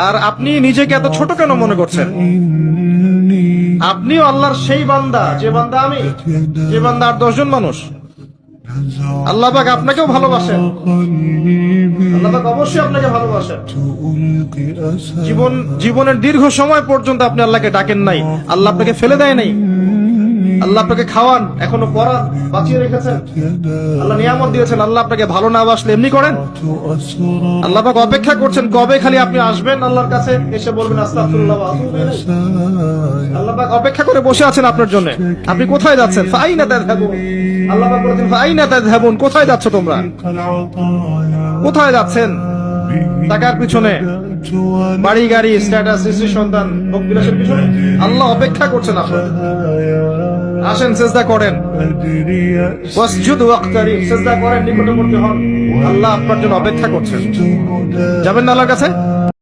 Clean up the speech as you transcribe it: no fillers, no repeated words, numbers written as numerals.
আর আপনি নিজেকে এত ছোট কেন মনে করছেন? আপনিও আল্লাহর সেই বান্দা, যে বান্দা আমি, যে বান্দা আর 10 জন মানুষ। আল্লাহ পাক আপনাকেও ভালোবাসেন, আল্লাহ পাক অবশ্যই আপনাকে ভালোবাসেন। জীবনের দীর্ঘ সময় পর্যন্ত আপনি আল্লাহকে ডাকেন নাই, আল্লাহ আপনাকে ফেলে দেয় নাই। আল্লাহ আপনাকে খাওয়ান, এখনো পড়ান, বাঁচিয়ে রেখেছেন, আল্লাহ নিয়ামত দিয়েছেন। আল্লাহ আপনাকে ভালো না বাসলে এমনি করেন? আল্লাহ পাক অপেক্ষা করছেন কবে খালি আপনি আসবেন আল্লাহর কাছে, এসে বলবেন আস্তাগফিরুল্লাহ ওয়া আতুবু ইলাইহি। আল্লাহ পাক অপেক্ষা করে বসে আছেন আপনার জন্য। আপনি কোথায় যাচ্ছেন? ফাআইনা তাযহাবুন। আল্লাহ পাক বলেছেন ফাআইনা তাযহাবুন, কোথায় যাচ্ছ তোমরা? কোথায় যাচ্ছেন? টাকার পিছনে, বাড়ি গাড়ি, স্ট্যাটাস, স্ত্রী সন্তান, ভোগ বিলাসের পিছনে? আল্লাহ অপেক্ষা করছেন আপনার। আসেন সেজদা করেন, ওয়াসজুদু ওয়াক্তারিব, সেজদা করেন, নিকটবর্তী হন। আল্লাহ আপনার জন্য অপেক্ষা করছেন। যাবেন না আল্লাহর কাছে?